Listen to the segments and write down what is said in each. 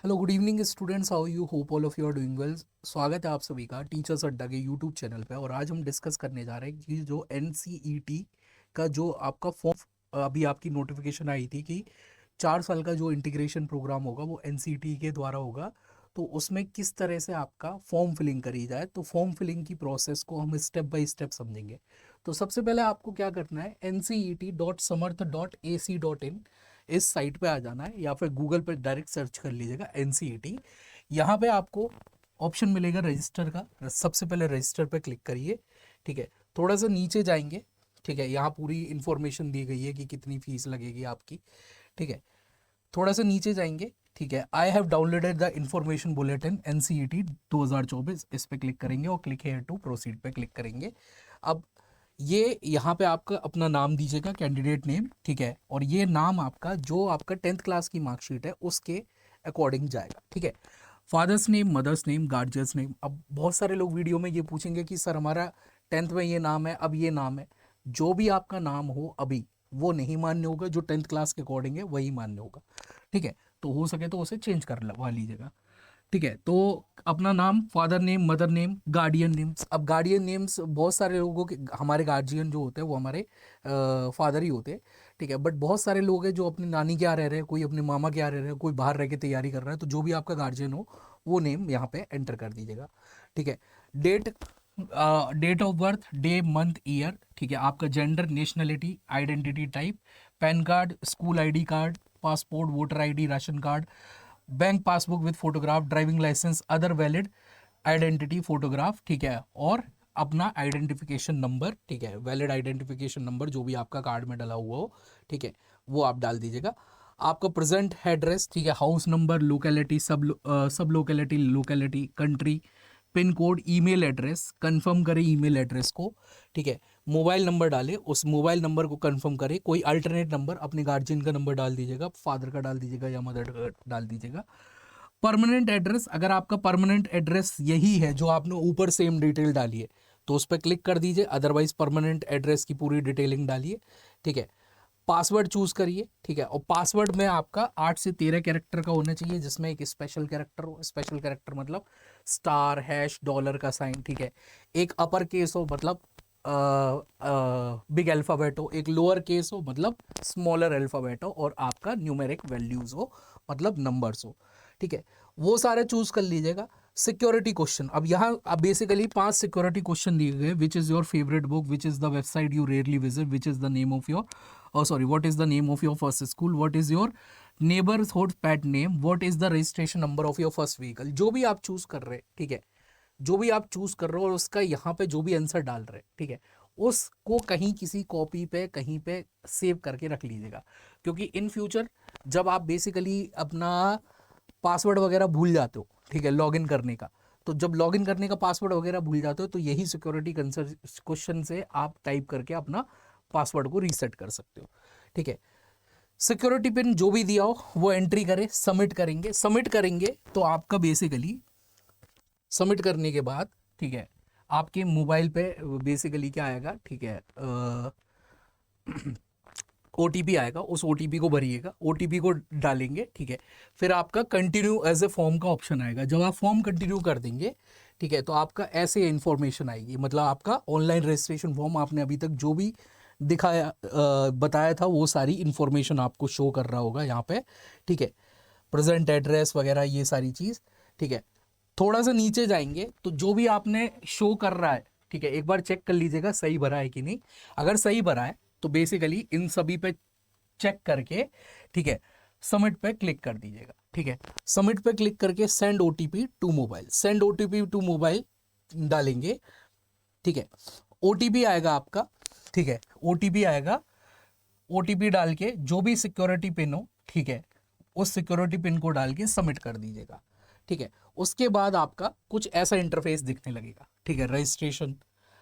Hello good evening students, how you hope all of you are doing well. स्वागत है आप सभी का टीचर्स अड्डा के यूट्यूब चैनल पे। और आज हम डिस्कस करने जा रहे हैं कि जो एनसीईटी का जो आपका फॉर्म अभी आपकी नोटिफिकेशन आई थी कि 4 साल का जो इंटीग्रेशन प्रोग्राम होगा वो एनसीईटी के द्वारा होगा। तो उसमें किस तरह से आपका फॉर्म फिलिंग करी जाए, तो फॉर्म फिलिंग की प्रोसेस को हम स्टेप बाय स्टेप समझेंगे। तो सबसे पहले आपको क्या करना है, ncet.samarth.ac.in इस साइट पे आ जाना है, या फिर गूगल पे डायरेक्ट सर्च कर लीजिएगा एनसीईटी। यहाँ पे आपको ऑप्शन मिलेगा रजिस्टर का। सबसे पहले रजिस्टर पे क्लिक करिए। ठीक है, थोड़ा सा नीचे जाएंगे। ठीक है, यहाँ पूरी इंफॉर्मेशन दी गई है कि कितनी फीस लगेगी आपकी। ठीक है, थोड़ा सा नीचे जाएंगे। ठीक है, I have downloaded the information bulletin NCET 2024, इस पे क्लिक करेंगे और क्लिक हेयर टू प्रोसीड पे क्लिक करेंगे। अब ये यहाँ पे आपका अपना नाम दीजिएगा, कैंडिडेट नेम। ठीक है, और ये नाम आपका जो आपका 10th क्लास की मार्कशीट है उसके अकॉर्डिंग जाएगा। ठीक है, father's name, mother's name, guardian's name. अब बहुत सारे लोग वीडियो में ये पूछेंगे कि सर हमारा 10th में ये नाम है, अब ये नाम है। जो भी आपका नाम हो अभी वो नहीं मान्य होगा, जो 10th क्लास के अकॉर्डिंग है वही मान्य होगा। ठीक है, तो हो सके तो उसे चेंज करवा लीजिएगा। ठीक है, तो अपना नाम, father name, mother name, guardian names. अब गार्डियन नेम्स बहुत सारे लोगों के, हमारे गार्जियन जो होते हैं वो हमारे फादर ही होते हैं। ठीक है, बट बहुत सारे लोग हैं जो अपनी नानी के यहाँ रह रहे हैं, कोई अपने मामा के यहाँ रह रहे हैं, कोई बाहर रह के तैयारी कर रहा है। तो जो भी आपका गार्जियन हो वो नेम यहाँ पे एंटर कर दीजिएगा। ठीक है, date, date of birth, day, month, year. ठीक है, आपका gender, nationality, identity type, PAN card, school ID card, passport, voter ID, ration card, bank passbook with photograph, driving licence, other valid identity photograph. ठीक है, और अपना identification number. ठीक है, valid identification number जो भी आपका कार्ड में डला हुआ हो। ठीक है, वो आप डाल दीजिएगा। आपका प्रेजेंट एड्रेस, ठीक है, हाउस नंबर, लोकेलिटी, सब locality, locality, country, pin code, email address, confirm करें ईमेल एड्रेस को। ठीक है, मोबाइल नंबर डालें, उस मोबाइल नंबर को कंफर्म करें। कोई अल्टरनेट नंबर, अपने गार्जियन का नंबर डाल दीजिएगा, फादर का डाल दीजिएगा या मदर का डाल दीजिएगा। परमानेंट एड्रेस, अगर आपका परमानेंट एड्रेस यही है जो आपने ऊपर सेम डिटेल डाली है तो उस पर क्लिक कर दीजिए, अदरवाइज परमानेंट एड्रेस की पूरी डिटेलिंग डालिए। ठीक है, पासवर्ड चूज करिए। ठीक है, और पासवर्ड में आपका 8 से 13 कैरेक्टर का होना चाहिए, जिसमें एक स्पेशल कैरेक्टर हो। स्पेशल कैरेक्टर मतलब स्टार, हैश, डॉलर का साइन। ठीक है, एक अपर केस हो मतलब बिग अल्फ़ाबेट हो, एक लोअर केस हो मतलब स्मॉलर अल्फ़ाबेट हो, और आपका न्यूमेरिक वैल्यूज़ हो मतलब नंबर्स हो। ठीक है, वो सारे चूज कर लीजिएगा। सिक्योरिटी क्वेश्चन, अब यहाँ अब बेसिकली 5 सिक्योरिटी क्वेश्चन दिए गए। Which is your favourite book, which is the website you rarely visit, which is the name of your sorry what is the name of your first school, what is your neighbourhood pet name, what is the registration number of your first vehicle. जो भी आप choose कर रहे हैं, ठीक है, जो भी आप चूज कर रहे हो और उसका यहाँ पे जो भी आंसर डाल रहे हैं, ठीक है, उसको कहीं किसी कॉपी पे कहीं पे सेव करके रख लीजिएगा। क्योंकि इन फ्यूचर जब आप बेसिकली अपना पासवर्ड वगैरह भूल जाते हो, ठीक है, लॉगिन करने का, तो जब लॉगिन करने का पासवर्ड वगैरह भूल जाते हो तो यही सिक्योरिटी क्वेश्चन से आप टाइप करके अपना पासवर्ड को रीसेट कर सकते हो। ठीक है, सिक्योरिटी पिन जो भी दिया हो वो एंट्री करें, सबमिट करेंगे। सबमिट करेंगे तो आपका बेसिकली सबमिट करने के बाद, ठीक है, आपके मोबाइल पे बेसिकली क्या आएगा, ठीक है, ओटीपी आएगा, उस ओटीपी को भरिएगा, ओटीपी को डालेंगे। ठीक है, फिर आपका कंटिन्यू एज ए फॉर्म का ऑप्शन आएगा। जब आप फॉर्म कंटिन्यू कर देंगे, ठीक है, तो आपका ऐसे इन्फॉर्मेशन आएगी, मतलब आपका ऑनलाइन रजिस्ट्रेशन फॉर्म आपने अभी तक जो भी दिखाया बताया था वो सारी इन्फॉर्मेशन आपको शो कर रहा होगा यहाँ पे। ठीक है, प्रेजेंट एड्रेस वगैरह ये सारी चीज़। ठीक है, थोड़ा सा नीचे जाएंगे तो जो भी आपने शो कर रहा है, ठीक है, एक बार चेक कर लीजिएगा सही भरा है कि नहीं। अगर सही भरा है तो बेसिकली इन सभी पे चेक करके, ठीक है, सबमिट पे क्लिक कर दीजिएगा। ठीक है, सबमिट पे क्लिक करके send OTP to mobile, send OTP to mobile डालेंगे। ठीक है, ओटीपी आएगा आपका। ठीक है, ओटीपी आएगा, ओटीपी डाल के जो भी सिक्योरिटी पिन हो, ठीक है, उस सिक्योरिटी पिन को डाल के सबमिट कर दीजिएगा। ठीक है, उसके बाद आपका कुछ ऐसा इंटरफेस दिखने लगेगा। ठीक है, रजिस्ट्रेशन,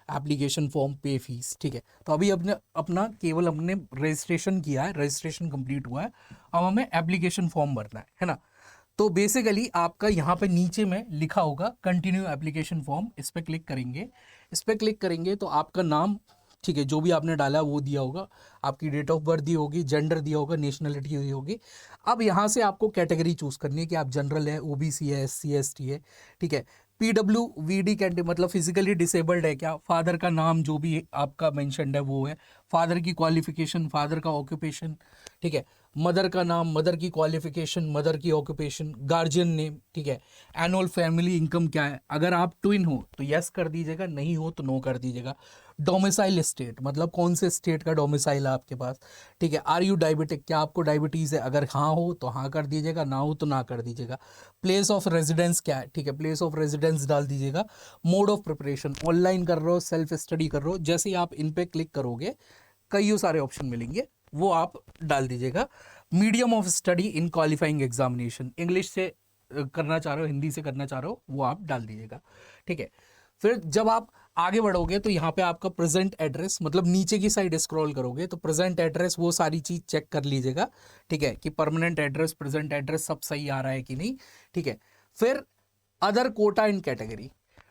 एप्लीकेशन फॉर्म, पे फीस। ठीक है, तो अभी अपने अपना केवल हमने रजिस्ट्रेशन किया है, रजिस्ट्रेशन कंप्लीट हुआ है, अब हमें एप्लीकेशन फॉर्म भरना है ना। तो बेसिकली आपका यहाँ पे नीचे में लिखा होगा कंटिन्यू एप्लीकेशन फॉर्म, इस पर क्लिक करेंगे। इस पर क्लिक करेंगे तो आपका नाम, ठीक है, जो भी आपने डाला वो दिया होगा, आपकी डेट ऑफ बर्थ दी होगी, जेंडर दिया होगा, नेशनलिटी दी होगी। अब यहाँ से आपको कैटेगरी चूज करनी है कि आप जनरल है, ओबीसी है, एससी है, एसटी है, ठीक है। पीडब्ल्यूवीडी कैंडिडेट मतलब फिजिकली डिसेबल्ड है क्या, फादर का नाम जो भी आपका मेंशन्ड है वो है, फादर की क्वालिफिकेशन, फादर का ऑक्यूपेशन, ठीक है, मदर का नाम, मदर की क्वालिफिकेशन, मदर की ऑक्यूपेशन, गार्जियन नेम, ठीक है, एनुअल फैमिली इनकम क्या है, अगर आप ट्विन हो तो यस कर दीजिएगा, नहीं हो तो नो कर दीजिएगा। डोमिसाइल स्टेट मतलब कौन से स्टेट का डोमिसाइल है आपके पास, ठीक है। आर यू डायबिटिक, क्या आपको डायबिटीज़ है, अगर हाँ हो तो हाँ कर दीजिएगा, ना हो तो ना कर दीजिएगा। प्लेस ऑफ रेजिडेंस क्या है, ठीक है, प्लेस ऑफ रेजिडेंस डाल दीजिएगा। मोड ऑफ प्रिपरेशन, ऑनलाइन कर रहे हो, सेल्फ स्टडी कर रहे हो, जैसे ही आप इन पे क्लिक करोगे कई सारे ऑप्शन मिलेंगे, वो आप डाल दीजिएगा। Medium of study in qualifying examination, English से करना चाह रहे हो, हिंदी से करना चाह रहे हो, वो आप डाल दीजिएगा, ठीक है। फिर जब आप आगे बढ़ोगे तो यहाँ पे आपका प्रेजेंट एड्रेस, मतलब नीचे की साइड स्क्रॉल करोगे तो प्रेजेंट एड्रेस, वो सारी चीज चेक कर लीजिएगा, ठीक है, कि परमानेंट एड्रेस, प्रेजेंट एड्रेस सब सही आ रहा है कि नहीं, ठीक है। फिर other quota in category,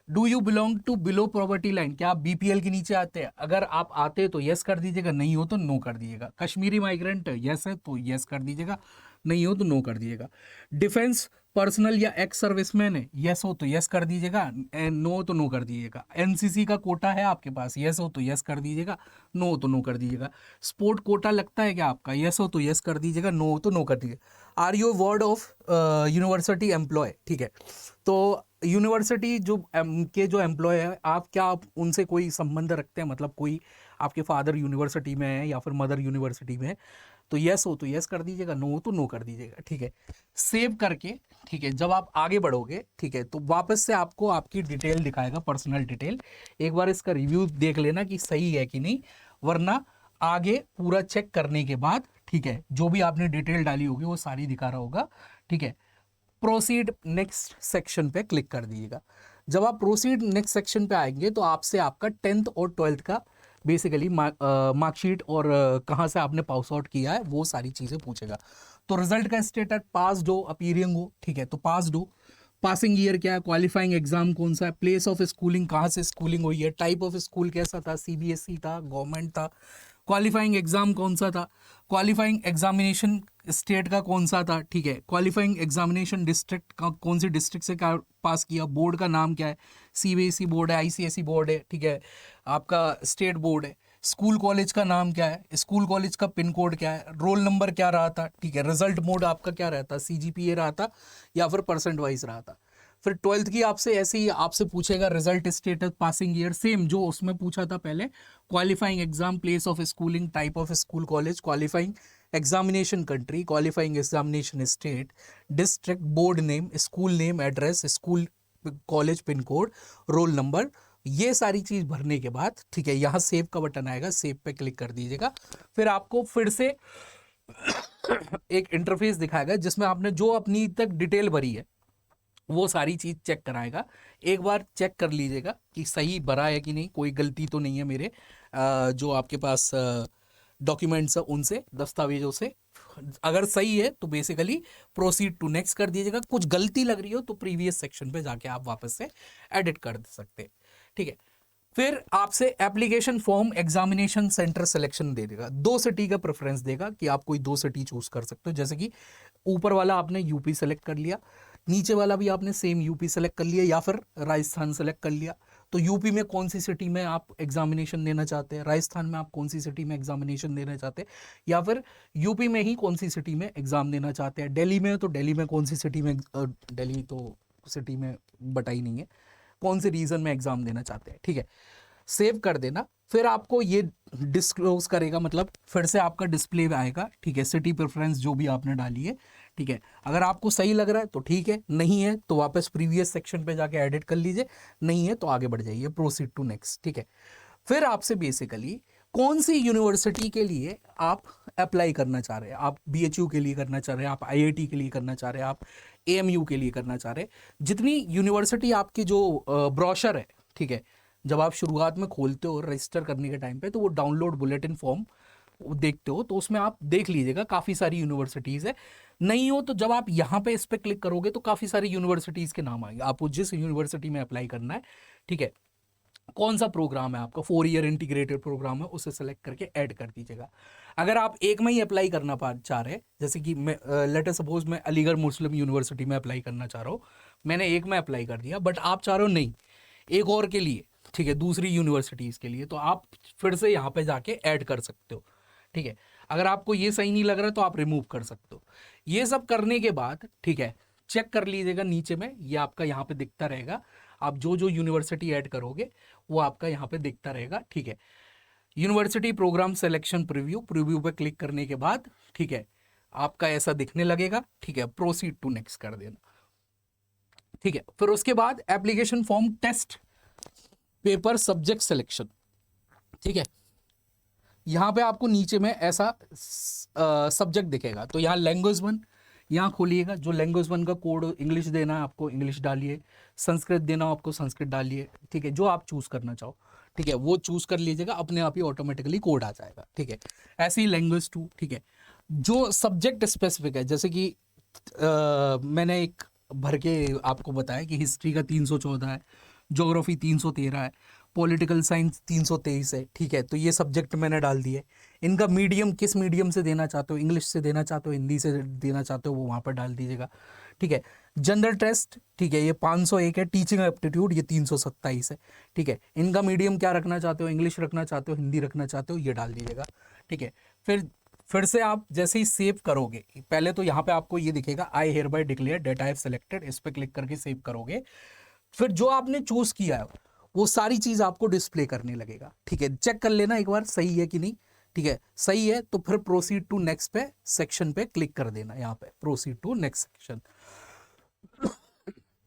do you belong to below poverty line, क्या आप बीपीएल के नीचे आते हैं, अगर आप आते हैं तो यस कर दीजिएगा, नहीं हो तो नो कर दीजिएगा। कश्मीरी माइग्रेंट यस है तो यस कर दीजिएगा, नहीं हो तो नो कर दीजिएगा। डिफेंस पर्सनल या एक्स सर्विसमैन है, यस हो तो यस कर दीजिएगा, नो तो नो कर दीजिएगा। एनसीसी का कोटा है आपके पास, यस हो तो यस कर दीजिएगा, नो हो तो नो कर दीजिएगा। स्पोर्ट कोटा लगता है क्या आपका, यस हो तो यस कर दीजिएगा, नो हो तो नो कर दीजिएगा। Are you ward of university employ, ठीक है, तो यूनिवर्सिटी जो के जो एम्प्लॉय है, आप क्या आप उनसे कोई संबंध रखते हैं, मतलब कोई आपके फादर यूनिवर्सिटी में है या फिर मदर यूनिवर्सिटी में है, तो यस हो तो यस कर दीजिएगा, नो हो तो नो कर दीजिएगा, ठीक है। सेव करके, ठीक है, जब आप आगे बढ़ोगे, ठीक है, तो वापस से आपको आपकी डिटेल दिखाएगा, पर्सनल डिटेल। एक बार इसका रिव्यू देख लेना कि सही है कि नहीं, वरना आगे पूरा चेक करने के बाद, ठीक है, जो भी आपने डिटेल डाली होगी वो सारी दिखा रहा होगा, ठीक है। प्रोसीड नेक्स्ट सेक्शन पे क्लिक कर दीजिएगा। जब आप प्रोसीड नेक्स्ट सेक्शन पे आएंगे तो आपसे आपका 10th और 12th का बेसिकली मार्कशीट और कहाँ से आपने पास आउट किया है वो सारी चीज़ें पूछेगा। तो रिजल्ट का स्टेटस पास हो, अपीयरिंग हो, ठीक है, तो पास हो। पासिंग ईयर क्या है, क्वालिफाइंग एग्जाम कौन सा है, प्लेस ऑफ स्कूलिंग कहाँ से स्कूलिंग हुई है, टाइप ऑफ स्कूल कैसा था, सीबीएसई था, गवर्नमेंट था, क्वालिफाइंग एग्जाम कौन सा था, क्वालिफाइंग एग्जामिनेशन स्टेट का कौन सा था, ठीक है, क्वालिफाइंग एग्जामिनेशन डिस्ट्रिक्ट का कौन सी डिस्ट्रिक्ट से पास किया, बोर्ड का नाम क्या है, सीबीएसई बोर्ड है, आईसीएसई बोर्ड है, ठीक है, आपका स्टेट बोर्ड है, स्कूल कॉलेज का नाम क्या है, स्कूल कॉलेज का पिन कोड क्या है, रोल नंबर क्या रहा था, ठीक है, रिजल्ट मोड आपका क्या रहता, सीजीपीए रहा था या फिर परसेंट वाइज रहा था। फिर 12th की आपसे ऐसे ही आपसे पूछेगा result status, passing year, same जो उसमें पूछा था पहले, qualifying exam, place of schooling, type of school college, qualifying examination country, qualifying examination state, district, board name, school name, address, school college pin code, roll number, ये सारी चीज भरने के बाद, ठीक है, यहाँ सेव का बटन आएगा, सेव पे क्लिक कर दीजिएगा। फिर आपको फिर से एक इंटरफेस दिखाएगा जिसमें आपने जो अपनी तक डिटेल भरी है वो सारी चीज चेक कराएगा। एक बार चेक कर लीजिएगा कि सही भरा है कि नहीं, कोई गलती तो नहीं है मेरे जो आपके पास डॉक्यूमेंट्स है उनसे, दस्तावेजों से। अगर सही है तो बेसिकली प्रोसीड टू नेक्स्ट कर दीजिएगा। कुछ गलती लग रही हो तो प्रीवियस सेक्शन पे जाके आप वापस से एडिट कर सकते हैं, ठीक है। फिर आपसे application form, examination center selection दे देगा, 2 सिटी का प्रेफरेंस देगा कि आप कोई 2 सिटी चूज कर सकते हो, जैसे कि ऊपर वाला आपने यूपी सेलेक्ट कर लिया, नीचे वाला भी आपने सेम यूपी सेलेक्ट कर लिया या फिर राजस्थान सेलेक्ट कर लिया। तो यूपी में कौन सी सिटी में आप एग्जामिनेशन देना चाहते हैं, राजस्थान में आप कौन सी सिटी में एग्जामिनेशन देना चाहते हैं, या फिर यूपी में ही कौन सी सिटी में एग्जाम देना चाहते हैं, दिल्ली में तो दिल्ली में कौन सी सिटी में, दिल्ली तो सिटी में बताई नहीं है, कौन से रीजन में एग्जाम देना चाहते हैं, ठीक है, सेव कर देना। फिर आपको ये डिस्क्लोज करेगा, मतलब फिर से आपका डिस्प्ले आएगा, ठीक है, सिटी प्रेफरेंस जो भी आपने डाली है, ठीक है। अगर आपको सही लग रहा है तो ठीक है, नहीं है तो वापस प्रीवियस सेक्शन पे जाके एडिट कर लीजिए, नहीं है तो आगे बढ़ जाइए, प्रोसीड टू नेक्स्ट, ठीक है। फिर आपसे बेसिकली कौन सी यूनिवर्सिटी के लिए आप अप्लाई करना चाह रहे हैं, आप बीएचयू के लिए करना चाह रहे हैं, आप आईआईटी के लिए करना चाह रहे हैं, आप एएमयू के लिए करना चाह रहे हैं, जितनी यूनिवर्सिटी आपकी जो ब्रोशर है, ठीक है, जब आप शुरुआत में खोलते हो रजिस्टर करने के टाइम पे तो वो डाउनलोड बुलेटिन फॉर्म देखते हो तो उसमें आप देख लीजिएगा, काफ़ी सारी यूनिवर्सिटीज़ है। नहीं हो तो जब आप यहाँ पे इस पर क्लिक करोगे तो काफ़ी सारी यूनिवर्सिटीज़ के नाम आएंगे, आपको जिस यूनिवर्सिटी में अप्लाई करना है, ठीक है, कौन सा प्रोग्राम है आपका, 4 ईयर इंटीग्रेटेड प्रोग्राम है, उसे सेलेक्ट करके ऐड कर दीजिएगा। अगर आप एक में ही अप्लाई करना चाह रहे हैं, जैसे कि मैं लेट अस सपोज मैं अलीगढ़ मुस्लिम यूनिवर्सिटी में अप्लाई करना चाह रहा हूँ, मैंने एक में अप्लाई कर दिया, बट आप चाह रहे हो नहीं एक और के लिए, ठीक है, दूसरी यूनिवर्सिटीज़ के लिए, तो आप फिर से यहाँ पे जाके ऐड कर सकते हो, ठीक है। अगर आपको ये सही नहीं लग रहा तो आप रिमूव कर सकते हो। ये सब करने के बाद, ठीक है, चेक कर लीजिएगा नीचे में, ये आपका यहाँ पे दिखता रहेगा, आप जो जो यूनिवर्सिटी ऐड करोगे वो आपका यहाँ पे दिखता रहेगा, ठीक है। University programme selection preview, preview पे क्लिक करने के बाद, ठीक है, आपका ऐसा दिखने लगेगा, ठीक है, प्रोसीड टू नेक्स्ट कर देना, ठीक है। फिर उसके बाद application form test paper subject selection, ठीक है, यहाँ पे आपको नीचे में ऐसा सब्जेक्ट दिखेगा, तो यहाँ लैंग्वेज वन यहाँ खोलिएगा, जो लैंग्वेज वन का कोड इंग्लिश देना है आपको इंग्लिश डालिए, संस्कृत देना हो आपको संस्कृत डालिए, ठीक है, जो आप चूज करना चाहो, ठीक है, वो चूज कर लीजिएगा, अपने आप ही ऑटोमेटिकली कोड आ जाएगा, ठीक है। ऐसे ही लैंग्वेज टू, ठीक है, जो सब्जेक्ट स्पेसिफिक है, जैसे कि मैंने एक भर के आपको बताया कि हिस्ट्री का 314 है, ज्योग्राफी 313 है, पॉलिटिकल साइंस 323 है, ठीक है, तो ये सब्जेक्ट मैंने डाल दिए। इनका मीडियम किस मीडियम से देना चाहते हो, इंग्लिश से देना चाहते हो, हिंदी से देना चाहते हो, वो वहाँ पर डाल दीजिएगा, ठीक है। जनरल टेस्ट, ठीक है, ये 501 है, टीचिंग एप्टीट्यूड ये 327 है, ठीक है। इनका मीडियम क्या रखना चाहते हो, इंग्लिश रखना चाहते हो, हिंदी रखना चाहते हो, ये डाल दीजिएगा, ठीक है। फिर से आप जैसे ही सेव करोगे, पहले तो यहाँ पे आपको ये दिखेगा I hereby declare that I have selected, इस पर क्लिक करके सेव करोगे, फिर जो आपने चूज किया है वो सारी चीज आपको डिस्प्ले करने लगेगा, ठीक है। चेक कर लेना एक बार सही है कि नहीं, ठीक है, सही है तो फिर प्रोसीड टू नेक्स्ट पे सेक्शन पे क्लिक कर देना, यहाँ पे प्रोसीड टू नेक्स्ट सेक्शन,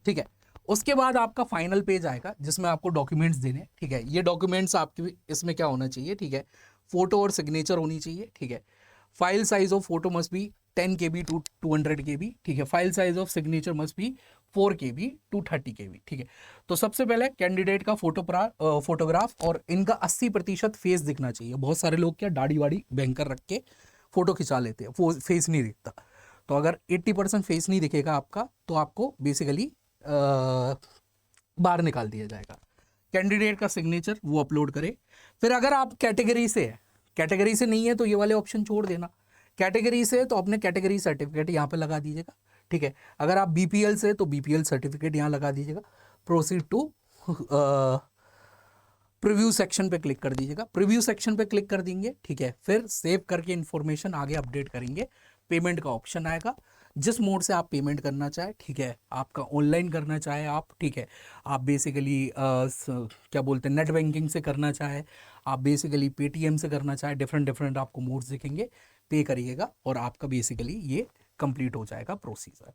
ठीक है। उसके बाद आपका फाइनल पेज आएगा जिसमें आपको डॉक्यूमेंट्स देने, ठीक है। ये डॉक्यूमेंट्स आपके इसमें क्या होना चाहिए, ठीक है, फोटो और सिग्नेचर होनी चाहिए, ठीक है। File size of photo must be 10 KB to 200 KB, ठीक है। File size of signature must be 4 KB to 30 KB, ठीक है। तो सबसे पहले कैंडिडेट का फोटोग्राफ और इनका 80% फेस दिखना चाहिए। बहुत सारे लोग क्या दाढ़ी वाड़ी बैंकर रख के फोटो खिंचा लेते हैं, वो फेस नहीं दिखता। तो अगर 80% फेस नहीं दिखेगा आपका तो आपको बेसिकली बाहर निकाल दिया जाएगा। कैंडिडेट का सिग्नेचर वो अपलोड करे। फिर अगर आप कैटेगरी से है, कैटेगरी से नहीं है तो ये वाले ऑप्शन छोड़ देना। कैटेगरी से है तो अपने कैटेगरी सर्टिफिकेट यहाँ पे लगा दीजिएगा, ठीक है। अगर आप बीपीएल से तो बीपीएल सर्टिफिकेट यहाँ लगा दीजिएगा। प्रोसीड टू प्रीव्यू सेक्शन पे क्लिक कर दीजिएगा। प्रीव्यू सेक्शन पे क्लिक कर देंगे, ठीक है। फिर सेव करके इन्फॉर्मेशन आगे अपडेट करेंगे। पेमेंट का ऑप्शन आएगा, जिस मोड से आप पेमेंट करना चाहे, ठीक है। आपका ऑनलाइन करना चाहे आप, ठीक है, आप बेसिकली क्या बोलते हैं नेट बैंकिंग से करना चाहे, आप बेसिकली पेटीएम से करना चाहे, डिफरेंट आपको मोड्स दिखेंगे। पे करिएगा और आपका बेसिकली ये कंप्लीट हो जाएगा प्रोसीजर।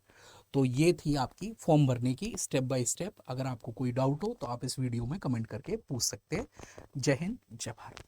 तो ये थी आपकी फॉर्म भरने की स्टेप बाय स्टेप। अगर आपको कोई डाउट हो तो आप इस वीडियो में कमेंट करके पूछ सकते हैं। जय हिंद, जय भारत।